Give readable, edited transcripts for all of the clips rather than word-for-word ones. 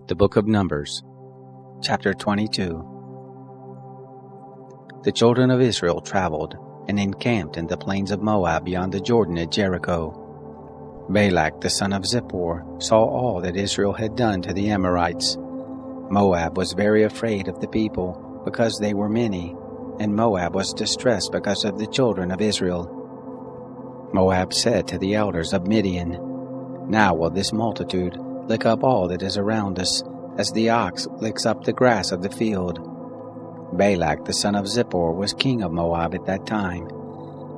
The Book of Numbers, Chapter 22. The children of Israel traveled and encamped in the plains of Moab beyond the Jordan at Jericho. Balak the son of Zippor saw all that Israel had done to the Amorites. Moab was very afraid of the people because they were many, and Moab was distressed because of the children of Israel. Moab said to the elders of Midian, "Now will this multitude lick up all that is around us, as the ox licks up the grass of the field." Balak the son of Zippor was king of Moab at that time.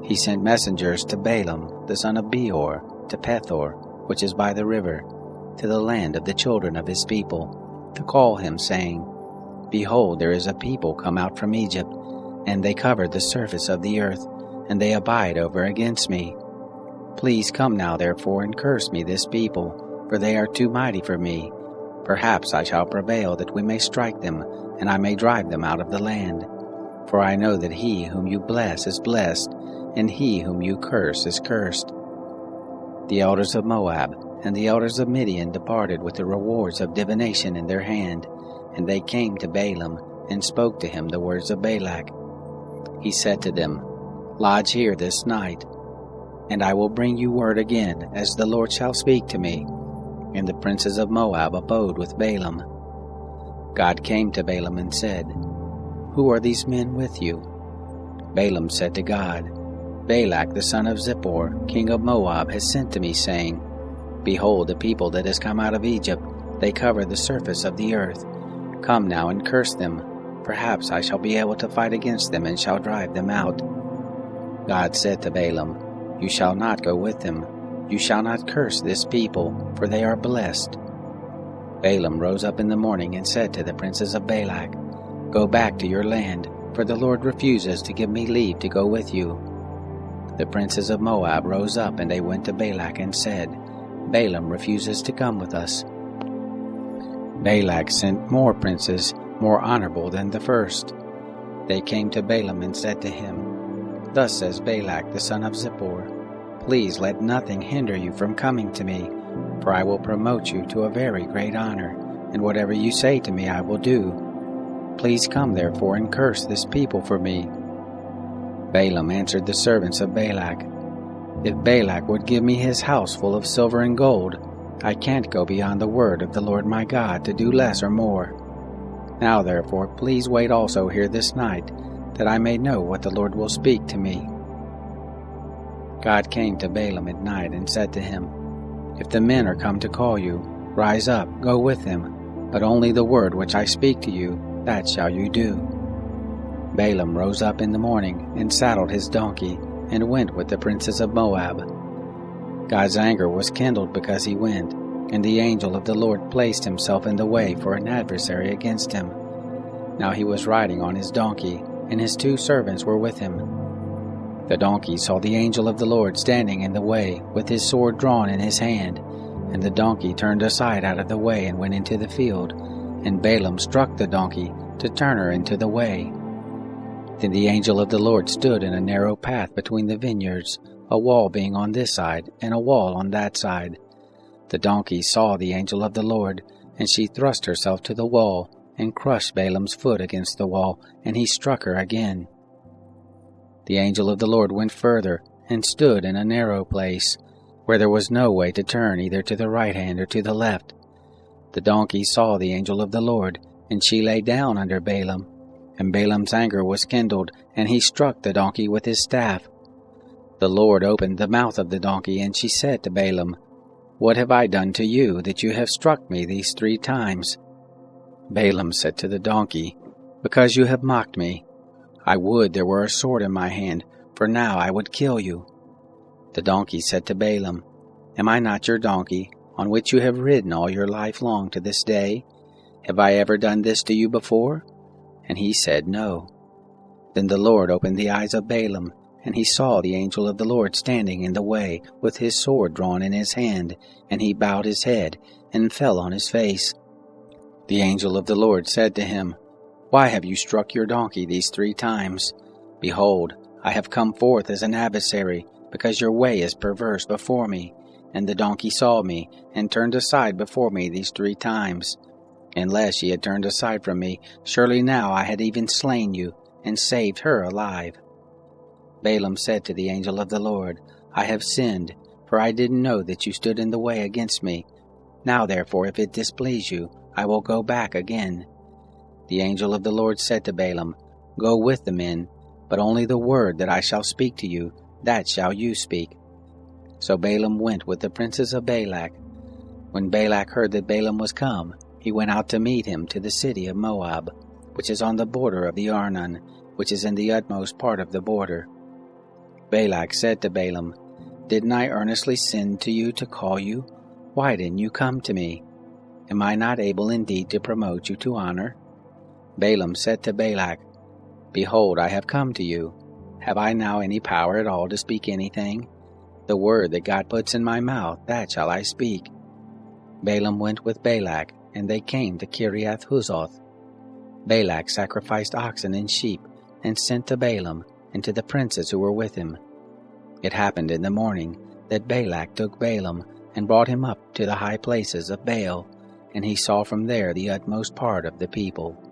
He sent messengers to Balaam the son of Beor to Pethor, which is by the river, to the land of the children of his people, to call him, saying, "Behold, there is a people come out from Egypt, and they cover the surface of the earth, and they abide over against me. Please come now therefore and curse me this people, for they are too mighty for me. Perhaps I shall prevail that we may strike them, and I may drive them out of the land. For I know that he whom you bless is blessed, and he whom you curse is cursed." The elders of Moab and the elders of Midian departed with the rewards of divination in their hand, and they came to Balaam and spoke to him the words of Balak. He said to them, "Lodge here this night, and I will bring you word again, as the Lord shall speak to me." And the princes of Moab abode with Balaam. God came to Balaam and said, "Who are these men with you?" Balaam said to God, "Balak the son of Zippor, king of Moab, has sent to me, saying, Behold, the people that has come out of Egypt, they cover the surface of the earth. Come now and curse them. Perhaps I shall be able to fight against them and shall drive them out." God said to Balaam, "You shall not go with them. You shall not curse this people, for they are blessed." Balaam rose up in the morning and said to the princes of Balak, "Go back to your land, for the Lord refuses to give me leave to go with you." The princes of Moab rose up, and they went to Balak and said, "Balaam refuses to come with us." Balak sent more princes, more honorable than the first. They came to Balaam and said to him, "Thus says Balak the son of Zippor, Please let nothing hinder you from coming to me, for I will promote you to a very great honor, and whatever you say to me I will do. Please come therefore and curse this people for me." Balaam answered the servants of Balak, "If Balak would give me his house full of silver and gold, I can't go beyond the word of the Lord my God to do less or more. Now therefore please wait also here this night, that I may know what the Lord will speak to me." God came to Balaam at night and said to him, "If the men are come to call you, rise up, go with them, but only the word which I speak to you, that shall you do." Balaam rose up in the morning and saddled his donkey and went with the princes of Moab. God's anger was kindled because he went, and the angel of the Lord placed himself in the way for an adversary against him. Now he was riding on his donkey, and his 2 servants were with him. The donkey saw the angel of the Lord standing in the way with his sword drawn in his hand, and the donkey turned aside out of the way and went into the field, and Balaam struck the donkey to turn her into the way. Then the angel of the Lord stood in a narrow path between the vineyards, a wall being on this side and a wall on that side. The donkey saw the angel of the Lord, and she thrust herself to the wall and crushed Balaam's foot against the wall, and he struck her again. The angel of the Lord went further and stood in a narrow place, where there was no way to turn either to the right hand or to the left. The donkey saw the angel of the Lord, and she lay down under Balaam. And Balaam's anger was kindled, and he struck the donkey with his staff. The Lord opened the mouth of the donkey, and she said to Balaam, "What have I done to you, that you have struck me these 3 times?" Balaam said to the donkey, "Because you have mocked me. I would there were a sword in my hand, for now I would kill you." The donkey said to Balaam, "Am I not your donkey, on which you have ridden all your life long to this day? Have I ever done this to you before?" And he said, "No." Then the Lord opened the eyes of Balaam, and he saw the angel of the Lord standing in the way with his sword drawn in his hand, and he bowed his head and fell on his face. The angel of the Lord said to him, "Why have you struck your donkey these 3 times? Behold, I have come forth as an adversary, because your way is perverse before me, and the donkey saw me, and turned aside before me these 3 times. Unless ye had turned aside from me, surely now I had even slain you, and saved her alive. Balaam said to the angel of the Lord, I have sinned, for I didn't know that you stood in the way against me. Now therefore, if it displease you, I will go back again. The angel of the Lord said to Balaam, Go with the men, but only the word that I shall speak to you, that shall you speak. So Balaam went with the princes of Balak. When Balak heard that Balaam was come, he went out to meet him to the city of Moab, which is on the border of the Arnon, which is in the utmost part of the border. Balak said to Balaam, Didn't I earnestly send to you to call you? Why didn't you come to me? Am I not able indeed to promote you to honor? Balaam said to Balak, Behold, I have come to you. Have I now any power at all to speak anything? The word that God puts in my mouth, that shall I speak. Balaam went with Balak, and they came to Kiriath Huzoth. Balak sacrificed oxen and sheep, and sent to Balaam, and to the princes who were with him. It happened in the morning that Balak took Balaam, and brought him up to the high places of Baal, and he saw from there the utmost part of the people.